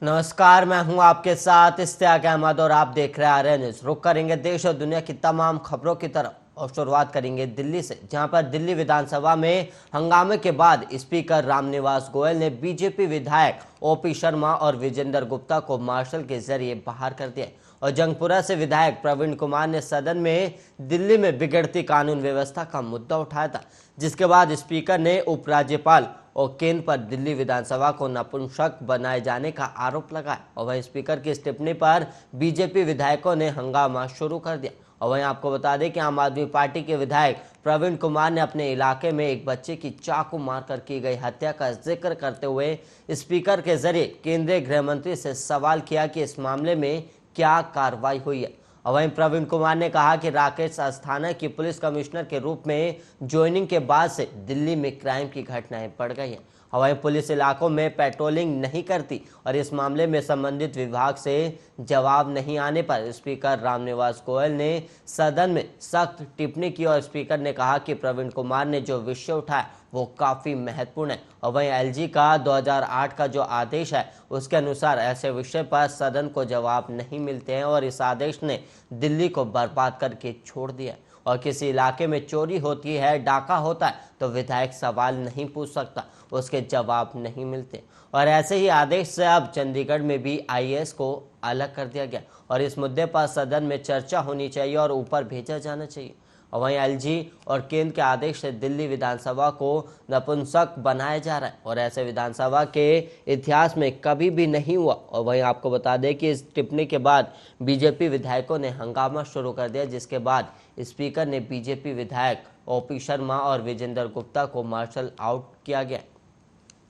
नमस्कार, मैं हूं आपके साथ इश्तियाक अहमद और आप देख रहे हैं आर्या न्यूज। रुक करेंगे देश और दुनिया की तमाम खबरों की तरफ और शुरुआत करेंगे दिल्ली से, जहां पर दिल्ली विधानसभा में हंगामे के बाद स्पीकर रामनिवास गोयल ने बीजेपी विधायक ओपी शर्मा और विजेंद्र गुप्ता को मार्शल के जरिए बाहर कर दिया और जंगपुरा से विधायक प्रवीण कुमार ने सदन में दिल्ली में बिगड़ती कानून व्यवस्था का मुद्दा उठाया था, जिसके बाद स्पीकर ने उपराज्यपाल और केंद्र पर दिल्ली विधानसभा को नपुंसक बनाए जाने का आरोप लगाया और वहीं स्पीकर की इस टिप्पणी पर बीजेपी विधायकों ने हंगामा शुरू कर दिया। और वहीं आपको बता दें कि आम आदमी पार्टी के विधायक प्रवीण कुमार ने अपने इलाके में एक बच्चे की चाकू मारकर की गई हत्या का जिक्र करते हुए स्पीकर के जरिए केंद्रीय गृह मंत्री से सवाल किया कि इस मामले में क्या कार्रवाई हुई है। और वहीं प्रवीण कुमार ने कहा कि राकेश अस्थाना की पुलिस कमिश्नर के रूप में ज्वाइनिंग के बाद से दिल्ली में क्राइम की घटनाएं बढ़ गई हैं। वहीं पुलिस इलाकों में पेट्रोलिंग नहीं करती और इस मामले में संबंधित विभाग से जवाब नहीं आने पर स्पीकर रामनिवास गोयल ने सदन में सख्त टिप्पणी की और स्पीकर ने कहा कि प्रवीण कुमार ने जो विषय उठाया वो काफी महत्वपूर्ण है। और वहीं एलजी का 2008 का जो आदेश है उसके अनुसार ऐसे विषय पर सदन को जवाब नहीं मिलते हैं और इस आदेश ने दिल्ली को बर्बाद करके छोड़ दिया। और किसी इलाके में चोरी होती है, डाका होता है, तो विधायक सवाल नहीं पूछ सकता, उसके जवाब नहीं मिलते। और ऐसे ही आदेश से अब चंडीगढ़ में भी आईएएस को अलग कर दिया गया और इस मुद्दे पर सदन में चर्चा होनी चाहिए और ऊपर भेजा जाना चाहिए। और वहीं एलजी और केंद्र के आदेश से दिल्ली विधानसभा को नपुंसक बनाया जा रहा है और ऐसे विधानसभा के इतिहास में कभी भी नहीं हुआ। और वहीं आपको बता दें कि इस टिप्पणी के बाद बीजेपी विधायकों ने हंगामा शुरू कर दिया, जिसके बाद स्पीकर ने बीजेपी विधायक ओपी शर्मा और विजेंद्र गुप्ता को मार्शल आउट किया गया।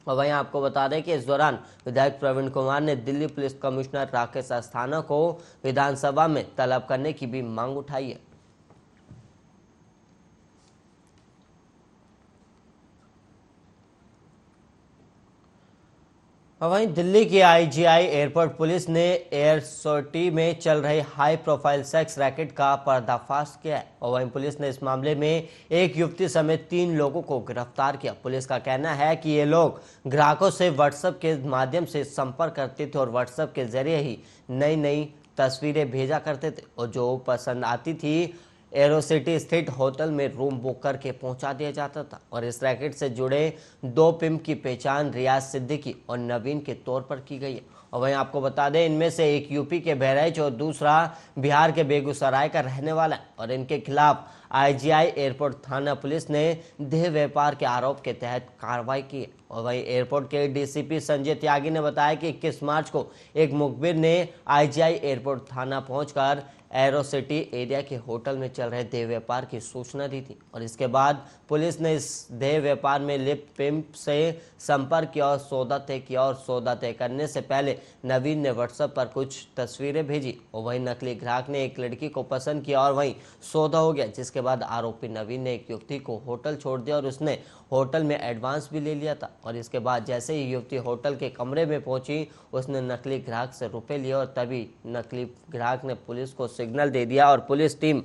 और वहीं आपको बता दें कि इस दौरान विधायक प्रवीण कुमार ने दिल्ली पुलिस कमिश्नर राकेश अस्थाना को विधानसभा में तलब करने की भी मांग उठाई है। वहीं दिल्ली की आईजीआई एयरपोर्ट पुलिस ने एयर सोटी में चल रहे हाई प्रोफाइल सेक्स रैकेट का पर्दाफाश किया है और वहीं पुलिस ने इस मामले में एक युवती समेत 3 लोगों को गिरफ्तार किया। पुलिस का कहना है कि ये लोग ग्राहकों से व्हाट्सएप के माध्यम से संपर्क करते थे और व्हाट्सएप के जरिए ही नई नई तस्वीरें भेजा करते थे और जो पसंद आती थी एरोसिटी स्थित होटल में रूम बुक करके पहुंचा दिया जाता था। और इस रैकेट से जुड़े 2 पिम्प की पहचान रियाज सिद्दीकी और नवीन के तौर पर की गई है। और वहीं आपको बता दें इनमें से एक यूपी के बहराइच और दूसरा बिहार के बेगूसराय का रहने वाला है और इनके खिलाफ आईजीआई एयरपोर्ट थाना पुलिस ने देह व्यापार के आरोप के तहत कार्रवाई की। और वहीं एयरपोर्ट के डीसीपी संजय त्यागी ने बताया कि 21 मार्च को एक मुखबिर ने आईजीआई एयरपोर्ट थाना पहुंचकर एरोसिटी एरिया के होटल में चल रहे देह व्यापार की सूचना दी थी और इसके बाद पुलिस ने इस देह व्यापार में लिप्त पिम्प से संपर्क किया और सौदा तय किया और सौदा तय करने से पहले नवीन ने व्हाट्सएप पर कुछ तस्वीरें भेजी और वहीं नकली ग्राहक ने एक लड़की को पसंद किया और वहीं सौदा हो गया, जिसके बाद आरोपी नवीन ने एक युवती को होटल छोड़ दिया और उसने होटल में एडवांस भी ले लिया था। और इसके बाद जैसे ही युवती होटल के कमरे में पहुंची उसने नकली ग्राहक से रुपए लिए और तभी नकली ग्राहक ने पुलिस को सिग्नल दे दिया और पुलिस टीम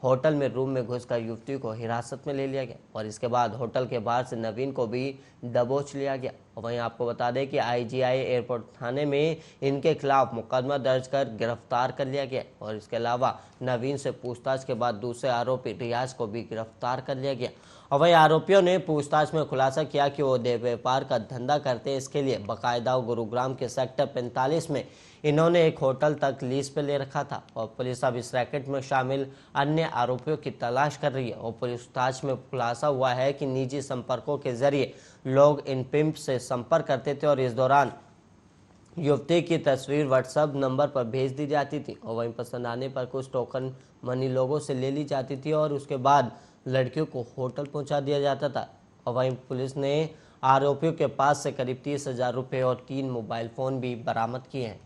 होटल में रूम में घुसकर युवती को हिरासत में ले लिया गया और इसके बाद होटल के बाहर से नवीन को भी दबोच लिया गया। और वहीं आपको बता दें कि आईजीआई एयरपोर्ट थाने में इनके खिलाफ मुकदमा दर्ज कर गिरफ्तार कर लिया गया और इसके अलावा नवीन से पूछताछ के बाद दूसरे आरोपी रियाज को भी गिरफ्तार कर लिया गया। और वहीं आरोपियों ने पूछताछ में खुलासा किया कि वो देह व्यापार का धंधा करते हैं, इसके लिए बाकायदा गुरुग्राम के सेक्टर 45 में इन्होंने एक होटल तक लीज पे ले रखा था। और पुलिस अब इस रैकेट में शामिल अन्य आरोपियों की तलाश कर रही है और पूछताछ में खुलासा हुआ है कि निजी संपर्कों के जरिए लोग इन पिम्प से संपर्क करते थे और इस दौरान युवती की तस्वीर व्हाट्सएप नंबर पर भेज दी जाती थी और वहीं पसंद आने पर कुछ टोकन मनी लोगों से ले ली जाती थी और उसके बाद लड़कियों को होटल पहुंचा दिया जाता था। और वहीं पुलिस ने आरोपियों के पास से करीब 30,000 रुपये और 3 मोबाइल फोन भी बरामद किए हैं।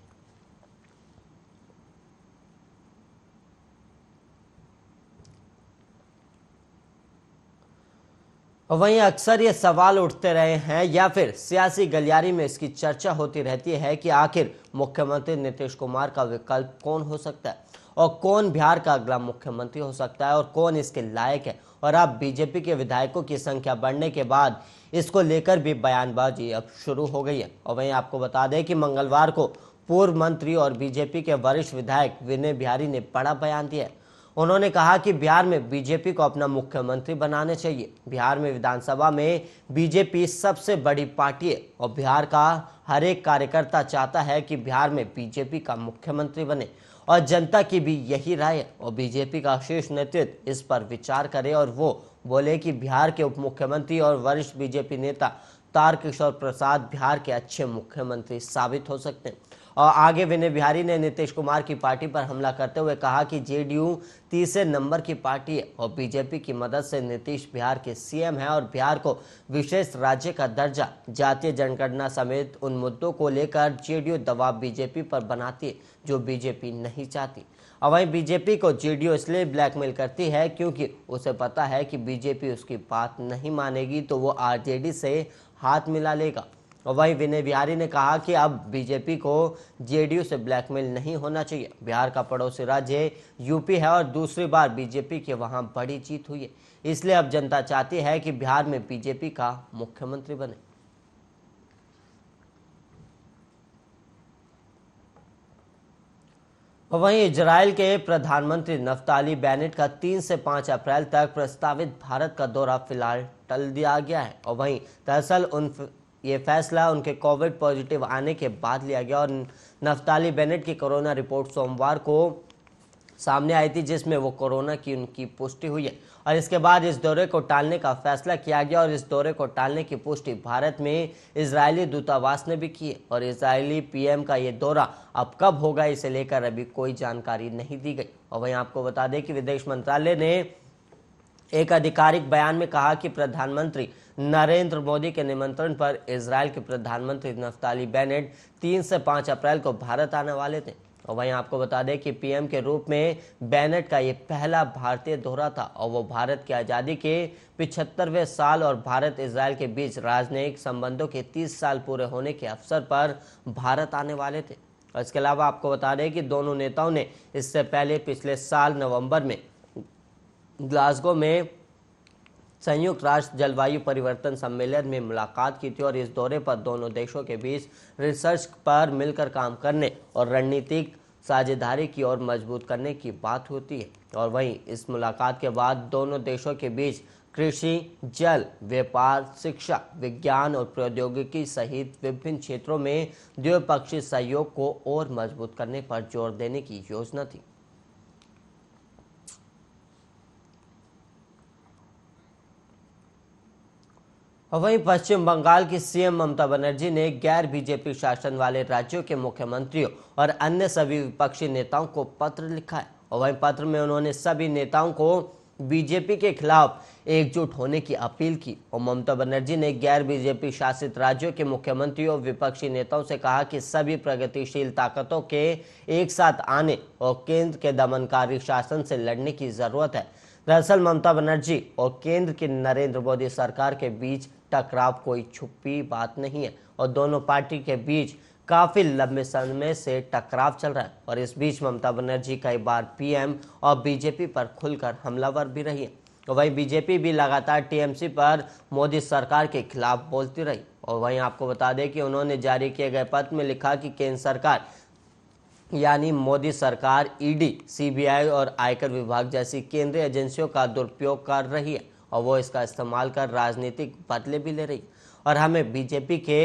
वहीं अक्सर ये सवाल उठते रहे हैं या फिर सियासी गलियारी में इसकी चर्चा होती रहती है कि आखिर मुख्यमंत्री नीतीश कुमार का विकल्प कौन हो सकता है और कौन बिहार का अगला मुख्यमंत्री हो सकता है और कौन इसके लायक है। और अब बीजेपी के विधायकों की संख्या बढ़ने के बाद इसको लेकर भी बयानबाजी अब शुरू हो गई है। और वहीं आपको बता दें कि मंगलवार को पूर्व मंत्री और बीजेपी के वरिष्ठ विधायक विनय बिहारी ने बड़ा बयान दिया है। उन्होंने कहा कि बिहार में बीजेपी को अपना मुख्यमंत्री बनाने चाहिए। बिहार में विधानसभा में बीजेपी सबसे बड़ी पार्टी है और बिहार का हर एक कार्यकर्ता चाहता है कि बिहार में बीजेपी का मुख्यमंत्री बने और जनता की भी यही राय है। और बीजेपी का शीर्ष नेतृत्व इस पर विचार करे और वो बोले कि बिहार के उप मुख्यमंत्री और वरिष्ठ बीजेपी नेता तारकिशोर प्रसाद बिहार के अच्छे मुख्यमंत्री साबित हो सकते हैं। और आगे विनय बिहारी ने नीतीश कुमार की पार्टी पर हमला करते हुए कहा कि जेडीयू तीसरे नंबर की पार्टी है और बीजेपी की मदद से नीतीश बिहार के सीएम है और बिहार को विशेष राज्य का दर्जा, जातीय जनगणना समेत उन मुद्दों को लेकर जेडीयू दबाव बीजेपी पर बनाती है जो बीजेपी नहीं चाहती। और वहीं बीजेपी को जेडीयू इसलिए ब्लैकमेल करती है क्योंकि उसे पता है कि बीजेपी उसकी बात नहीं मानेगी तो वो आरजेडी से हाथ मिला लेगा। और वहीं विनय बिहारी ने कहा कि अब बीजेपी को जेडीयू से ब्लैकमेल नहीं होना चाहिए। बिहार का पड़ोसी राज्य यूपी है और दूसरी बार बीजेपी के वहां बड़ी जीत हुई है, इसलिए अब जनता चाहती है कि बिहार में बीजेपी का मुख्यमंत्री बने। वहीं इजराइल के प्रधानमंत्री नफ्ताली बेनेट का 3 से 5 अप्रैल तक प्रस्तावित भारत का दौरा फिलहाल टल दिया गया है। और वहीं दरअसल ये फैसला उनके कोविड पॉजिटिव आने के बाद लिया गया और नफ्ताली बेनेट की कोरोना रिपोर्ट सोमवार को सामने आई थी जिसमें वो कोरोना की उनकी पुष्टि हुई है। और इसके बाद इस दौरे को टालने का फैसला किया गया और इस दौरे को टालने की पुष्टि भारत में इजरायली दूतावास ने भी की है। और इजरायली पीएम का ये दौरा अब कब होगा इसे लेकर अभी कोई जानकारी नहीं दी गई। और वहीं आपको बता दें कि विदेश मंत्रालय ने एक आधिकारिक बयान में कहा कि प्रधानमंत्री नरेंद्र मोदी के निमंत्रण पर इजराइल के प्रधानमंत्री नफ्ताली बेनेट 3 से 5 अप्रैल को भारत आने वाले थे। और वहीं आपको बता दें कि पीएम के रूप में बेनेट का ये पहला भारतीय दौरा था और वो भारत की आज़ादी के 75वें साल और भारत इजराइल के बीच राजनयिक संबंधों के 30 साल पूरे होने के अवसर पर भारत आने वाले थे। और इसके अलावा आपको बता दें कि दोनों नेताओं ने इससे पहले पिछले साल नवंबर में ग्लासगो में संयुक्त राष्ट्र जलवायु परिवर्तन सम्मेलन में मुलाकात की थी और इस दौरे पर दोनों देशों के बीच रिसर्च पर मिलकर काम करने और रणनीतिक साझेदारी की ओर मजबूत करने की बात होती है। और वहीं इस मुलाकात के बाद दोनों देशों के बीच कृषि, जल, व्यापार, शिक्षा, विज्ञान और प्रौद्योगिकी सहित विभिन्न क्षेत्रों में द्विपक्षीय सहयोग को और मजबूत करने पर जोर देने की योजना थी। वहीं पश्चिम बंगाल की सीएम ममता बनर्जी ने गैर बीजेपी शासन वाले राज्यों के मुख्यमंत्रियों और अन्य सभी विपक्षी नेताओं को पत्र लिखा है। और वहीं पत्र में उन्होंने सभी नेताओं को बीजेपी के खिलाफ एकजुट होने की अपील की। और ममता बनर्जी ने गैर बीजेपी शासित राज्यों के मुख्यमंत्रियों और विपक्षी नेताओं से कहा कि सभी प्रगतिशील ताकतों के एक साथ आने और केंद्र के दमनकारी शासन से लड़ने की जरूरत है। दरअसल ममता बनर्जी और केंद्र की नरेंद्र मोदी सरकार के बीच टकराव कोई छुपी बात नहीं है और दोनों पार्टी के बीच काफी लंबे समय से टकराव चल रहा है। और इस बीच ममता बनर्जी कई बार पीएम और बीजेपी पर खुलकर हमलावर भी रही है। और वहीं बीजेपी भी लगातार टीएमसी पर मोदी सरकार के खिलाफ बोलती रही। और वहीं आपको बता दें कि उन्होंने जारी किए गए पत्र में लिखा कि केंद्र सरकार यानी मोदी सरकार ईडी, सीबीआई और आयकर विभाग जैसी केंद्रीय एजेंसियों का दुरुपयोग कर रही है और वो इसका इस्तेमाल कर राजनीतिक बदले भी ले रही और हमें बीजेपी के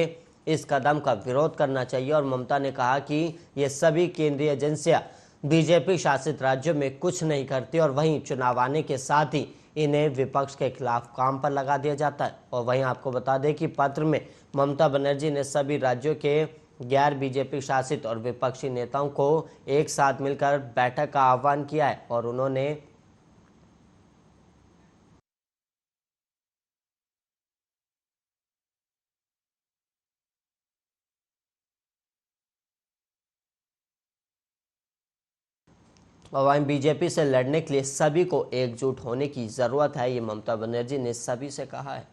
इस कदम का विरोध करना चाहिए। और ममता ने कहा कि ये सभी केंद्रीय एजेंसियां बीजेपी शासित राज्यों में कुछ नहीं करती और वहीं चुनाव आने के साथ ही इन्हें विपक्ष के खिलाफ काम पर लगा दिया जाता है। और वहीं आपको बता दें कि पत्र में ममता बनर्जी ने सभी राज्यों के गैर बीजेपी शासित और विपक्षी नेताओं को एक साथ मिलकर बैठक का आह्वान किया है। और उन्होंने वहीं बीजेपी से लड़ने के लिए सभी को एकजुट होने की जरूरत है, ये ममता बनर्जी ने सभी से कहा है।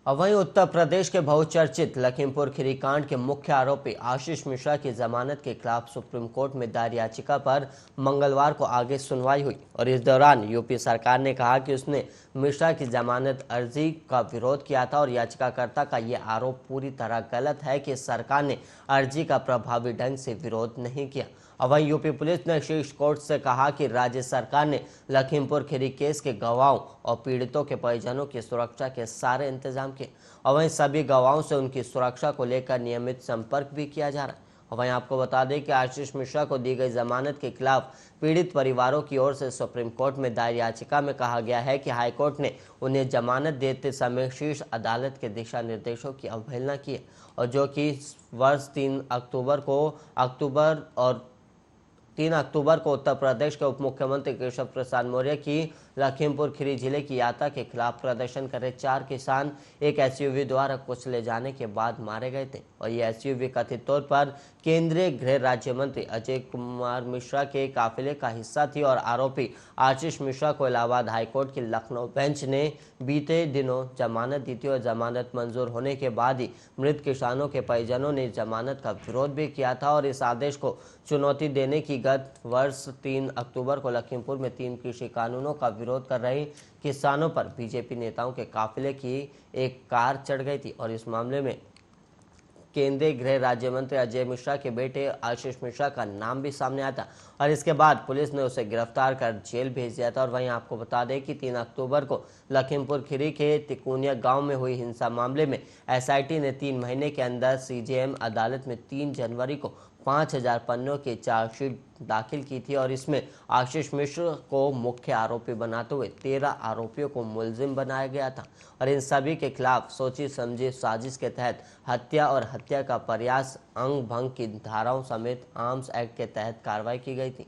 और वहीं उत्तर प्रदेश के बहुचर्चित लखीमपुर खीरी कांड के मुख्य आरोपी आशीष मिश्रा की जमानत के खिलाफ सुप्रीम कोर्ट में दायर याचिका पर मंगलवार को आगे सुनवाई हुई और इस दौरान यूपी सरकार ने कहा कि उसने मिश्रा की जमानत अर्जी का विरोध किया था और याचिकाकर्ता का यह आरोप पूरी तरह गलत है कि सरकार ने अर्जी का प्रभावी ढंग से विरोध नहीं किया। और वहीं यूपी पुलिस ने शीर्ष कोर्ट से कहा कि राज्य सरकार ने लखीमपुर खीरी केस के गवाहों और पीड़ितों के परिजनों की सुरक्षा के सारे इंतजाम किए और वहीं सभी गवाहों से उनकी सुरक्षा को लेकर नियमित संपर्क भी किया जा रहा है। और वहीं आपको बता दें कि आशीष मिश्रा को दी गई जमानत के खिलाफ पीड़ित परिवारों की ओर से सुप्रीम कोर्ट में दायर याचिका में कहा गया है कि हाईकोर्ट ने उन्हें जमानत देते समय शीर्ष अदालत के दिशा निर्देशों की अवहेलना की है और जो कि वर्ष 3 अक्टूबर को उत्तर प्रदेश के उप मुख्यमंत्री केशव प्रसाद मौर्य की लखीमपुर खीरी जिले की यात्रा के खिलाफ प्रदर्शन करे 4 किसान एक एसयूवी द्वारा कुचले जाने के बाद मारे गए थे और ये एसयूवी कथित तौर पर केंद्रीय गृह राज्य मंत्री अजय कुमार मिश्रा के काफिले का हिस्सा थी और आरोपी आशीष मिश्रा को इलाहाबाद हाईकोर्ट की लखनऊ बेंच ने बीते दिनों जमानत दी थी और जमानत मंजूर होने के बाद ही मृत किसानों के परिजनों ने जमानत का विरोध भी किया था और इस आदेश को चुनौती देने की गत वर्ष 3 अक्टूबर को लखीमपुर में 3 कृषि कानूनों का विरोध कर रहे किसानों पर बीजेपी नेताओं के काफिले की एक कार चढ़ गई थी और इस मामले में केंद्रीय गृह राज्य मंत्री अजय मिश्रा के बेटे आशीष मिश्रा का नाम भी सामने आया था और इसके बाद पुलिस ने उसे गिरफ्तार कर जेल भेज दिया था। और वहीं आपको बता दें कि 3 अक्टूबर को लखीमपुर खीरी के तिकोनिया गांव में हुई हिंसा मामले में एसआईटी ने 3 महीने के अंदर सीजेएम अदालत में 3 जनवरी को 5000 पन्नों की चार्जशीट दाखिल की थी और इसमें आशीष मिश्र को मुख्य आरोपी बनाते हुए 13 आरोपियों को मुलजिम बनाया गया था और इन सभी के खिलाफ सोची समझी साजिश के तहत हत्या और हत्या का प्रयास अंग भंग की धाराओं समेत आर्म्स एक्ट के तहत कार्रवाई की गई थी।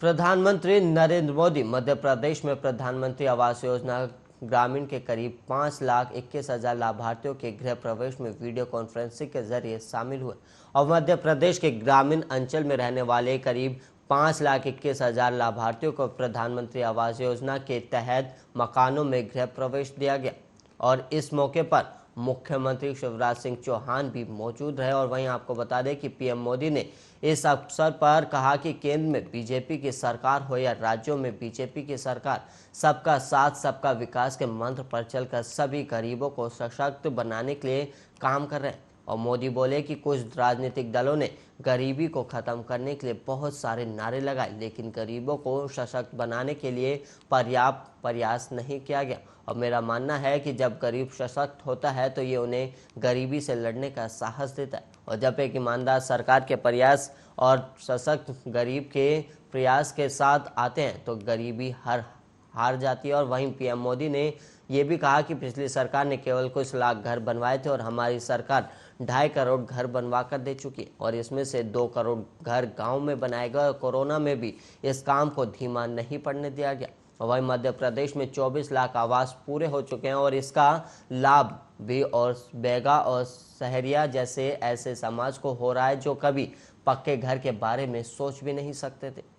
प्रधानमंत्री नरेंद्र मोदी मध्य प्रदेश में प्रधानमंत्री आवास योजना ग्रामीण के करीब 5,21,000 लाभार्थियों के गृह प्रवेश में वीडियो कॉन्फ्रेंसिंग के जरिए शामिल हुए और मध्य प्रदेश के ग्रामीण अंचल में रहने वाले करीब 5,21,000 लाभार्थियों को प्रधानमंत्री आवास योजना के तहत मकानों में गृह प्रवेश दिया गया और इस मौके पर मुख्यमंत्री शिवराज सिंह चौहान भी मौजूद रहे। और वहीं आपको बता दें कि पीएम मोदी ने इस अवसर पर कहा कि केंद्र में बीजेपी की सरकार हो या राज्यों में बीजेपी की सरकार, सबका साथ सबका विकास के मंत्र पर चलकर सभी गरीबों को सशक्त बनाने के लिए काम कर रहे हैं। और मोदी बोले कि कुछ राजनीतिक दलों ने गरीबी को खत्म करने के लिए बहुत सारे नारे लगाए लेकिन गरीबों को सशक्त बनाने के लिए पर्याप्त प्रयास नहीं किया गया और मेरा मानना है कि जब गरीब सशक्त होता है तो ये उन्हें गरीबी से लड़ने का साहस देता है और जब एक ईमानदार सरकार के प्रयास और सशक्त गरीब के प्रयास के साथ आते हैं तो गरीबी हार जाती है। और वहीं पीएम मोदी ने ये भी कहा कि पिछली सरकार ने केवल कुछ लाख घर बनवाए थे और हमारी सरकार 2.5 करोड़ घर बनवा कर दे चुकी है और इसमें से 2 करोड़ घर गांव में बनाए गए और कोरोना में भी इस काम को धीमा नहीं पड़ने दिया गया। वहीं मध्य प्रदेश में 24 लाख आवास पूरे हो चुके हैं और इसका लाभ भी और बेगा और सहरिया जैसे ऐसे समाज को हो रहा है जो कभी पक्के घर के बारे में सोच भी नहीं सकते थे।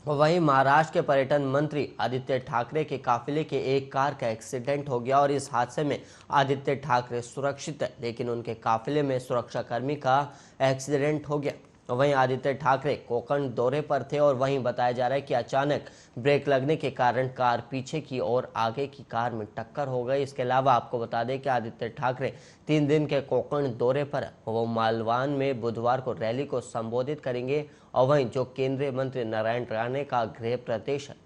वहीं महाराष्ट्र के पर्यटन मंत्री आदित्य ठाकरे के काफिले के एक कार का एक्सीडेंट हो गया और इस हादसे में आदित्य ठाकरे सुरक्षित है लेकिन उनके काफिले में सुरक्षाकर्मी का एक्सीडेंट हो गया। वहीं आदित्य ठाकरे कोकण दौरे पर थे और वहीं बताया जा रहा है कि अचानक ब्रेक लगने के कारण कार पीछे की और आगे की कार में टक्कर हो गई। इसके अलावा आपको बता दें कि आदित्य ठाकरे 3 दिन के कोकण दौरे पर वो मालवान में बुधवार को रैली को संबोधित करेंगे और वहीं जो केंद्रीय मंत्री नारायण राणे का गृह प्रदेश है।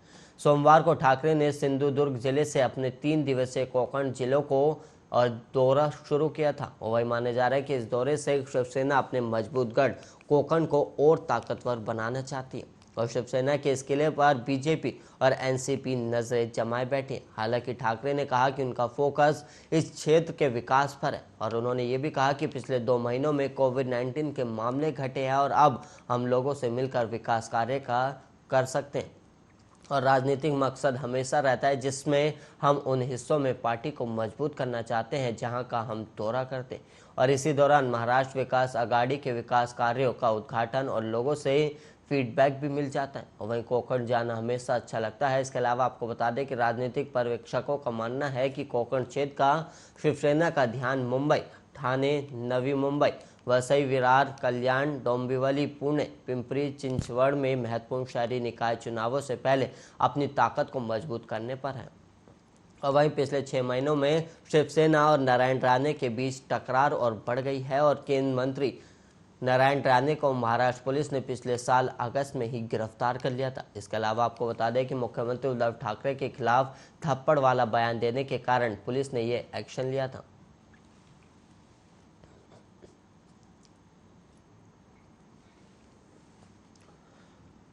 सोमवार को ठाकरे ने सिंधुदुर्ग जिले से अपने 3 दिवसीय कोकण जिलों को और दौरा शुरू किया था। वही माने जा रहा है कि इस दौरे से शिवसेना अपने मजबूत गढ़ कोकण को और ताकतवर बनाना चाहती है और शिवसेना के इस किले पर बीजेपी और एनसीपी नजरें जमाए बैठे। हालांकि ठाकरे ने कहा कि उनका फोकस इस क्षेत्र के विकास पर है और उन्होंने ये भी कहा कि पिछले 2 महीनों में कोविड-19 के मामले घटे हैं और अब हम लोगों से मिलकर विकास कार्य कर सकते हैं। और राजनीतिक मकसद हमेशा रहता है जिसमें हम उन हिस्सों में पार्टी को मजबूत करना चाहते हैं जहां का हम दौरा करते हैं। और इसी दौरान महाराष्ट्र विकास आघाड़ी के विकास कार्यों का उद्घाटन और लोगों से फीडबैक भी मिल जाता है। और वहीं कोकण जाना हमेशा अच्छा लगता है। इसके अलावा आपको बता दें कि राजनीतिक पर्यवेक्षकों का मानना है कि कोकण क्षेत्र का शिवसेना का ध्यान मुंबई, ठाणे, नवी मुंबई, वसई, विरार, कल्याण, डोंबिवली, पुणे, पिंपरी चिंचवड़ में महत्वपूर्ण शहरी निकाय चुनावों से पहले अपनी ताकत को मजबूत करने पर है। और वहीं पिछले 6 महीनों में शिवसेना और नारायण राणे के बीच टकरार और बढ़ गई है और केंद्रीय मंत्री नारायण राणे को महाराष्ट्र पुलिस ने पिछले साल अगस्त में ही गिरफ्तार कर लिया था। इसके अलावा आपको बता दें कि मुख्यमंत्री उद्धव ठाकरे के खिलाफ थप्पड़ वाला बयान देने के कारण पुलिस ने ये एक्शन लिया था।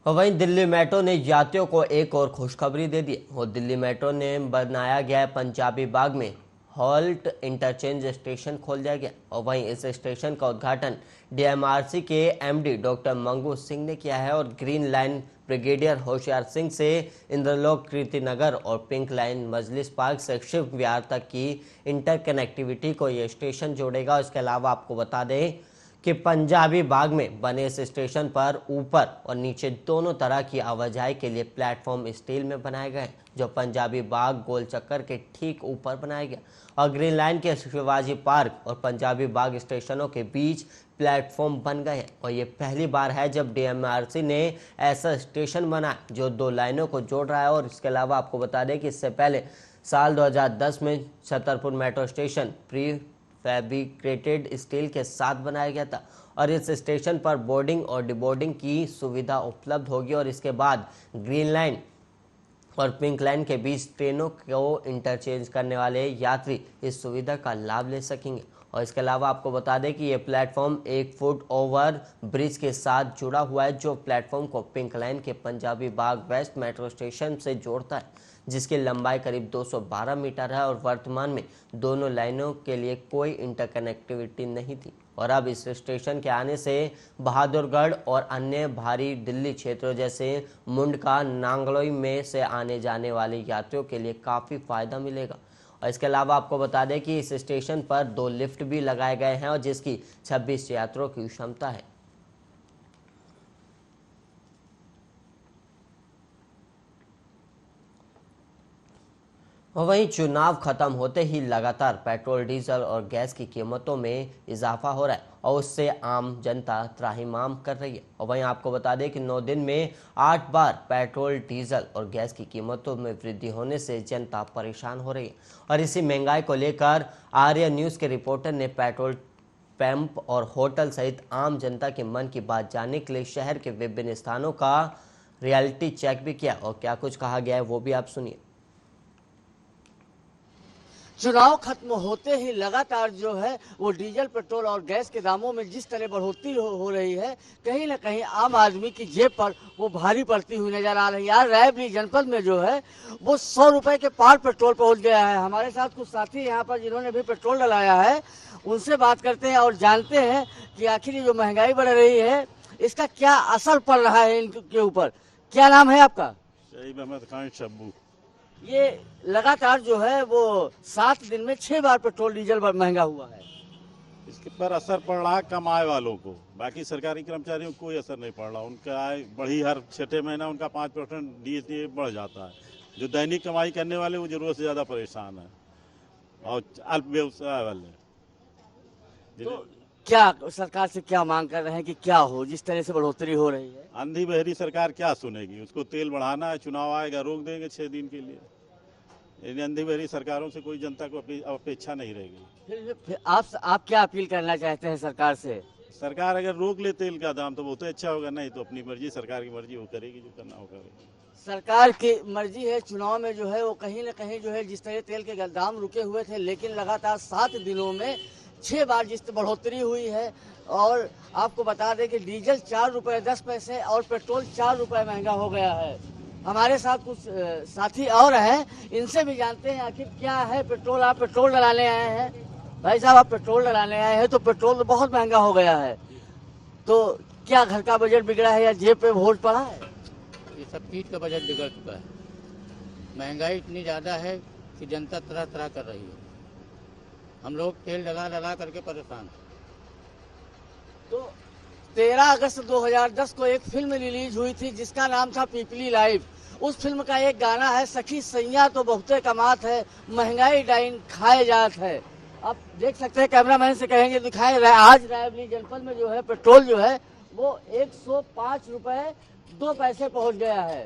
और वहीं दिल्ली मेट्रो ने यात्रियों को एक और खुशखबरी दे दी और दिल्ली मेट्रो ने बनाया गया पंजाबी बाग में हॉल्ट इंटरचेंज स्टेशन खोल दिया गया। और वहीं इस स्टेशन का उद्घाटन डीएमआरसी के एमडी डॉक्टर मंगू सिंह ने किया है और green line brigadier Hoshiyar Singh से इंद्रलोक कीर्तिनगर और पिंक लाइन मजलिस पार्क से शिव विहार तक की इंटरकनेक्टिविटी को ये स्टेशन जोड़ेगा। इसके अलावा आपको बता दें कि पंजाबी बाग में बने इस स्टेशन पर ऊपर और नीचे दोनों तरह की आवाजाही के लिए प्लेटफॉर्म स्टील में बनाए गए, जो पंजाबी बाग गोल चक्कर के ठीक ऊपर बनाया गया। और ग्रीन लाइन के शिवाजी पार्क और पंजाबी बाग स्टेशनों के बीच प्लेटफॉर्म बन गए हैं। और ये पहली बार है जब डीएमआरसी ने ऐसा स्टेशन बनाया जो 2 लाइनों को जोड़ रहा है। और इसके अलावा आपको बता दें कि इससे पहले साल 2010 में Chhatarpur metro station pre fabricated steel के साथ बनाया गया था और इस स्टेशन पर बोर्डिंग और डिबोर्डिंग की सुविधा उपलब्ध होगी। और इसके बाद ग्रीन लाइन और पिंक लाइन के बीच ट्रेनों को इंटरचेंज करने वाले यात्री इस सुविधा का लाभ ले सकेंगे। और इसके अलावा आपको बता दें कि ये प्लेटफॉर्म 1 फुट ओवर ब्रिज के साथ जुड़ा हुआ है, जो प्लेटफॉर्म को पिंक लाइन के पंजाबी बाग वेस्ट मेट्रो स्टेशन से जोड़ता है, जिसकी लंबाई करीब 212 मीटर है। और वर्तमान में दोनों लाइनों के लिए कोई इंटरकनेक्टिविटी नहीं थी। और अब इस स्टेशन के आने से बहादुरगढ़ और अन्य भारी दिल्ली क्षेत्रों जैसे मुंडका, नांगलोई में से आने जाने वाले यात्रियों के लिए काफ़ी फायदा मिलेगा। और इसके अलावा आपको बता दें कि इस स्टेशन पर 2 लिफ्ट भी लगाए गए हैं और जिसकी 26 यात्रियों की क्षमता है। और वहीं चुनाव खत्म होते ही लगातार पेट्रोल, डीजल और गैस की कीमतों में इजाफा हो रहा है और उससे आम जनता त्राहिमाम कर रही है। और वहीं आपको बता दें कि 9 दिन में 8 बार पेट्रोल, डीजल और गैस की कीमतों में वृद्धि होने से जनता परेशान हो रही है। और इसी महंगाई को लेकर आर्या न्यूज़ के रिपोर्टर ने पेट्रोल पंप और होटल सहित आम जनता के मन की बात जानने के लिए शहर के विभिन्न स्थानों का रियलिटी चेक भी किया और क्या कुछ कहा गया है वो भी आप सुनिए। चुनाव खत्म होते ही लगातार जो है वो डीजल, पेट्रोल और गैस के दामों में जिस तरह बढ़ोतरी हो रही है, कहीं ना कहीं आम आदमी की जेब पर वो भारी पड़ती हुई नजर आ रही है। यार रायबरेली जनपद में जो है वो 100 रुपए के पार पेट्रोल पहुंच गया है। हमारे साथ कुछ साथी यहाँ पर जिन्होंने भी पेट्रोल डलाया है, उनसे बात करते हैं और जानते हैं कि आखिर ये जो महंगाई बढ़ रही है इसका क्या असर पड़ रहा है इनके ऊपर। क्या नाम है आपका? शहीद अहमद खान शब्बू। ये लगातार जो है वो 7 दिन में 6 बार पेट्रोल डीजल महंगा हुआ है। इसके पर असर पड़ रहा है कम आय वालों को, बाकी सरकारी कर्मचारियों को कोई असर नहीं पड़ रहा। उनका आय बढ़ी, हर 6 महीना उनका 5% डीए बढ़ जाता है। जो दैनिक कमाई करने वाले वो जरूरत से ज्यादा परेशान है और अल्प व्यवसाय वाले। तो क्या सरकार से क्या मांग कर रहे हैं कि क्या हो, जिस तरह से बढ़ोतरी हो रही है? अंधी बहरी सरकार क्या सुनेगी? उसको तेल बढ़ाना है, चुनाव आएगा रोक देंगे 6 दिन के लिए। इन अंधी बहरी सरकारों से कोई जनता को अपेक्षा नहीं रहेगी। फिर आप क्या अपील करना चाहते हैं सरकार से? सरकार अगर रोक ले तेल का दाम तो बहुत अच्छा होगा, नहीं तो अपनी मर्जी, सरकार की मर्जी वो करेगी, जो करना हो करेगी। सरकार की मर्जी है। चुनाव में जो है वो कहीं न कहीं जो है जिस तरह तेल के दाम रुके हुए थे, लेकिन लगातार 7 दिनों में 6 बार जिस बढ़ोतरी हुई है। और आपको बता दें कि डीजल 4 रुपये 10 पैसे और पेट्रोल 4 रुपये महंगा हो गया है। हमारे साथ कुछ साथी और हैं, इनसे भी जानते हैं आखिर क्या है पेट्रोल। आप पेट्रोल डलाने आए हैं भाई साहब, आप पेट्रोल डलाने आए हैं तो पेट्रोल तो बहुत महंगा हो गया है, तो क्या घर का बजट बिगड़ा है या जेब पे बोझ पड़ा है? ये सब चीज़ का बजट बिगड़ चुका है। महंगाई इतनी ज़्यादा है कि जनता तरह तरह कर रही है। हम लोग तेल लगा लगा करके परेशान हैं। तो 13 अगस्त 2010 को एक फिल्म रिलीज हुई थी जिसका नाम था पीपली लाइव। उस फिल्म का एक गाना है, सखी सैया तो बहुते कमात है, महंगाई डाइन खाए जात है। आप देख सकते हैं, कैमरामैन से कहेंगे दिखाएं, आज रायबरेली जनपद में जो है पेट्रोल जो है वो 105 रुपए 2 पैसे पहुंच गया है।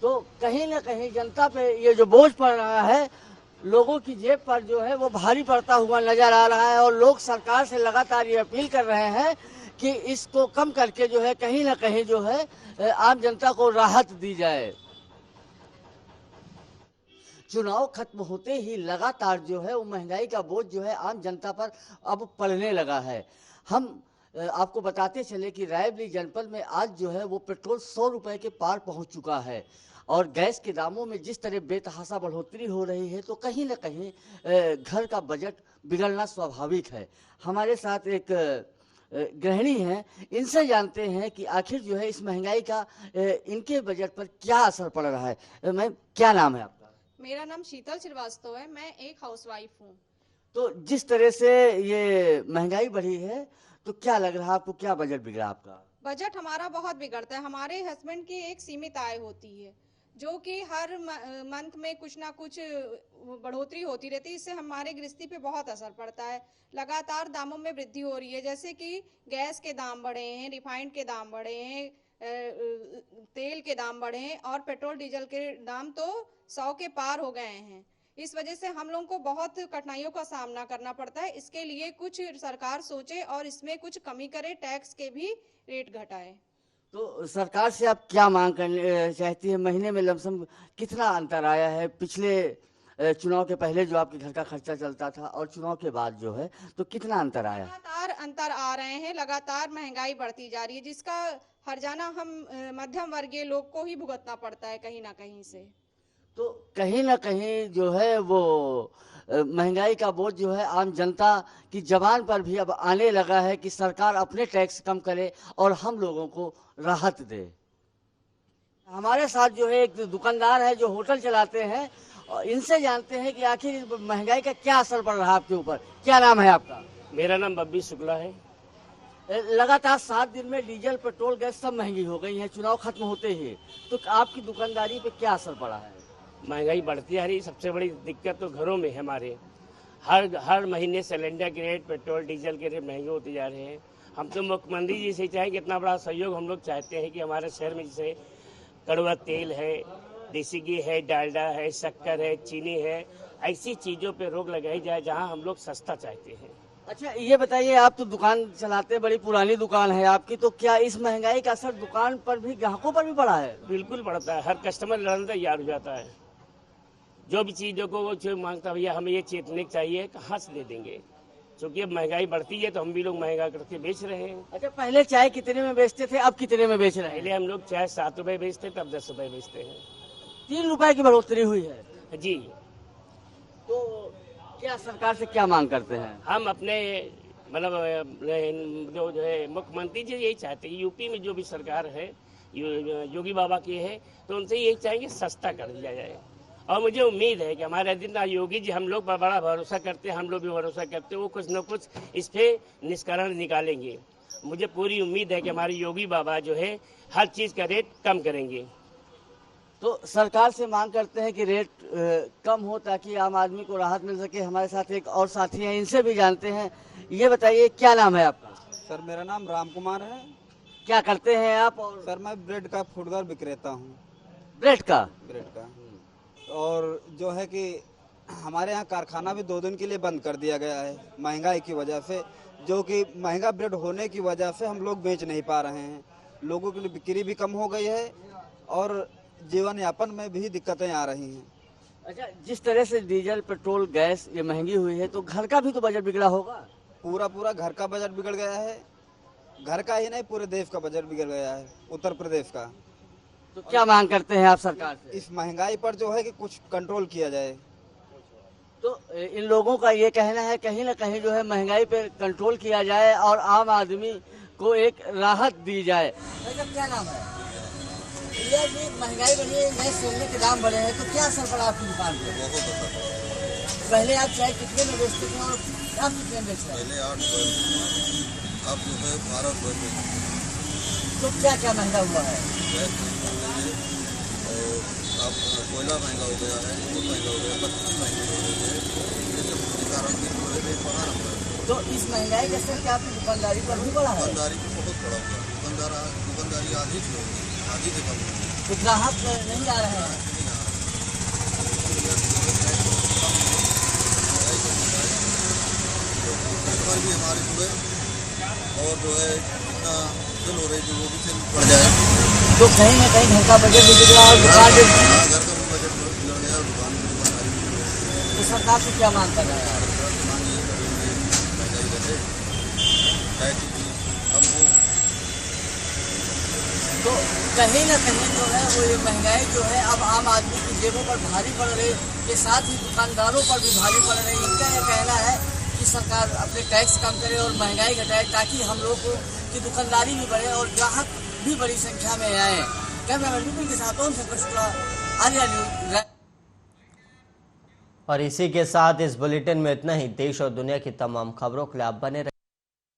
तो कहीं ना कहीं जनता पे ये जो बोझ पड़ रहा है, लोगों की जेब पर जो है वो भारी पड़ता हुआ नजर आ रहा है। और लोग सरकार से लगातार ये अपील कर रहे हैं कि इसको कम करके जो है कहीं ना कहीं जो है आम जनता को राहत दी जाए। चुनाव खत्म होते ही लगातार जो है वो महंगाई का बोझ जो है आम जनता पर अब पड़ने लगा है। हम आपको बताते चले कि रायबरेली जनपद में आज जो है वो पेट्रोल 100 रुपए के पार पहुंच चुका है और गैस के दामों में जिस तरह बेतहाशा बढ़ोतरी हो रही है तो कहीं ना कहीं घर का बजट बिगड़ना स्वाभाविक है। हमारे साथ एक गृहिणी हैं, इनसे जानते हैं कि आखिर जो है इस महंगाई का इनके बजट पर क्या असर पड़ रहा है। मैम, क्या नाम है आपका? मेरा नाम शीतल श्रीवास्तव है, मैं एक हाउसवाइफ हूँ। तो जिस तरह से ये महंगाई बढ़ी है तो क्या लग रहा है आपको, क्या बजट बिगड़ा आपका? बजट हमारा बहुत बिगड़ता है। हमारे हस्बैंड की एक सीमित आय होती है जो कि हर मंथ में कुछ ना कुछ बढ़ोतरी होती रहती है। इससे हमारे गृहस्थी पे बहुत असर पड़ता है। लगातार दामों में वृद्धि हो रही है, जैसे कि गैस के दाम बढ़े हैं, रिफाइंड के दाम बढ़े हैं, तेल के दाम बढ़े हैं और पेट्रोल डीजल के दाम तो 100 के पार हो गए हैं। इस वजह से हम लोगों को बहुत कठिनाइयों का सामना करना पड़ता है। इसके लिए कुछ सरकार सोचे और इसमें कुछ कमी करे, टैक्स के भी रेट घटाए। तो सरकार से आप क्या मांग करने चाहती है? महीने में लमसम कितना अंतर आया है पिछले चुनाव के पहले जो आपके घर का खर्चा चलता था और चुनाव के बाद जो है तो कितना अंतर आया? लगातार अंतर आ रहे हैं, लगातार महंगाई बढ़ती जा रही है जिसका हर्जाना हम मध्यम वर्गीय लोग को ही भुगतना पड़ता है कहीं ना कहीं से। तो कहीं ना कहीं जो है वो महंगाई का बोझ जो है आम जनता की जबान पर भी अब आने लगा है कि सरकार अपने टैक्स कम करे और हम लोगों को राहत दे। हमारे साथ जो है एक दुकानदार है जो होटल चलाते हैं और इनसे जानते हैं कि आखिर महंगाई का क्या असर पड़ रहा है आपके ऊपर। क्या नाम है आपका? मेरा नाम बब्बी शुक्ला है। लगातार 7 दिन में डीजल, पेट्रोल, गैस सब महंगी हो गई है चुनाव खत्म होते ही, तो आपकी दुकानदारी पे क्या असर पड़ा है? महंगाई बढ़ती आ रही। सबसे बड़ी दिक्कत तो घरों में है हमारे। हर महीने सिलेंडर के रेट, पेट्रोल डीजल के रेट महंगे होते जा रहे हैं। हम तो मुख्यमंत्री जी से चाहें कि इतना बड़ा सहयोग हम लोग चाहते हैं कि हमारे शहर में जैसे कड़वा तेल है, देसी घी है, डालडा है, शक्कर है, चीनी है, ऐसी चीज़ों पे रोक लगाई जाए जहां हम लोग सस्ता चाहते हैं। अच्छा, ये बताइए, आप तो दुकान चलाते हैं, बड़ी पुरानी दुकान है आपकी, तो क्या इस महंगाई का असर दुकान पर भी, ग्राहकों पर भी पड़ा है? बिल्कुल पड़ता है। हर कस्टमर लड़ने तैयार हो जाता है। जो भी चीज़ों को वो जो मांगता, भैया हमें ये चेतने चाहिए, कहाँ से दे देंगे? क्योंकि अब महंगाई बढ़ती है तो हम भी लोग महंगा करके बेच रहे हैं। अच्छा, पहले चाय कितने में बेचते थे, अब कितने में बेच रहे हैं? पहले हम लोग चाय 7 रुपए बेचते, तब 10 रुपए बेचते हैं। 3 रुपए की बढ़ोतरी हुई है जी। तो क्या सरकार से क्या मांग करते हैं? हम अपने मतलब जो है मुख्यमंत्री जी यही चाहते हैं, यूपी में जो भी सरकार है योगी बाबा की है, तो उनसे यही चाहेंगे सस्ता कर दिया जाए। और मुझे उम्मीद है कि हमारे दिन योगी जी हम लोग पर बड़ा भरोसा करते हैं, हम लोग भी भरोसा करते हैं, वो कुछ न कुछ इस पे निष्करण निकालेंगे। मुझे पूरी उम्मीद है कि हमारे योगी बाबा जो है हर चीज़ का रेट कम करेंगे। तो सरकार से मांग करते हैं कि रेट कम हो ताकि आम आदमी को राहत मिल सके। हमारे साथ एक और साथी हैं, इनसे भी जानते हैं। ये बताइए, क्या नाम है आपका? सर, मेरा नाम राम कुमार है। क्या करते हैं आप? और सर, मैं ब्रेड का फुटकर विक्रेता हूँ। ब्रेड का? ब्रेड का। और जो है कि हमारे यहाँ कारखाना भी 2 दिन के लिए बंद कर दिया गया है महंगाई की वजह से, जो कि महंगा ब्रेड होने की वजह से हम लोग बेच नहीं पा रहे हैं। लोगों की बिक्री भी कम हो गई है और जीवन यापन में भी दिक्कतें आ रही हैं। अच्छा, जिस तरह से डीजल, पेट्रोल, गैस ये महंगी हुई है तो घर का भी तो बजट बिगड़ा होगा? पूरा घर का बजट बिगड़ गया है। घर का ही नहीं, पूरे देश का बजट बिगड़ गया है, उत्तर प्रदेश का। तो क्या मांग करते हैं आप सरकार से? इस महंगाई पर जो है कि कुछ कंट्रोल किया जाए। तो इन लोगों का ये कहना है कहीं ना कहीं जो है महंगाई पे कंट्रोल किया जाए और आम आदमी को एक राहत दी जाए। क्या नाम है? भैया जी महंगाई बढ़ी है, नए सोने के दाम बढ़े हैं, तो क्या असर पड़ा आपकी दुकान पे? बहुत असर पड़ा। पहले आप चाय कितने में बेचते थे और आप कितने में बेच रहे हैं? पहले 8 रुपये, अब जो है 12 रुपये में। तो क्या क्या महंगा हुआ है? गैस महंगी हो गई है और अब कोयला महंगा हो गया है, दूध महंगा हो गया, पत्ती महंगी हो गई है। ये सब के कारण भी जो है रेट बढ़ा रहा है। तो इस महंगाई का असर क्या आपकी दुकानदारी पर भी पड़ा है? दुकानदारी को बहुत पड़ा हुआ है। दुकानदारी आधी से होगी, आधी से कम होगी। तो ग्राहक नहीं आ रहे हैं। कस्टमर भी हमारे जुड़े और जो है जितना सेल हो रही थी वो भी सेल बढ़ जाए। तो कहीं ना कहीं घर का बजट भी बिगड़ा और दुकान भी, घर का भी बजट बिगड़ गया और दुकानदारी भी बिगड़ गई। तो सरकार से क्या मांग कर रहे हैं? महंगाई बढ़े, टैक्स भी कम हो। तो कहीं ना कहीं जो है वो ये महंगाई जो है अब आम आदमी की जेबों पर भारी पड़ रही के साथ ही दुकानदारों पर भी भारी पड़ रही। इनका ये कहना है कि सरकार अपने टैक्स कम करे और महंगाई घटाए ताकि हम लोग की दुकानदारी भी बढ़े और ग्राहक भी बड़ी संख्या में आए। कैमरामैन विपिन के साथ ओम शंकर शुक्ला, आर्या न्यूज। और इसी के साथ इस बुलेटिन में इतना ही। देश और दुनिया की तमाम खबरों के लिए आप बने रहिए।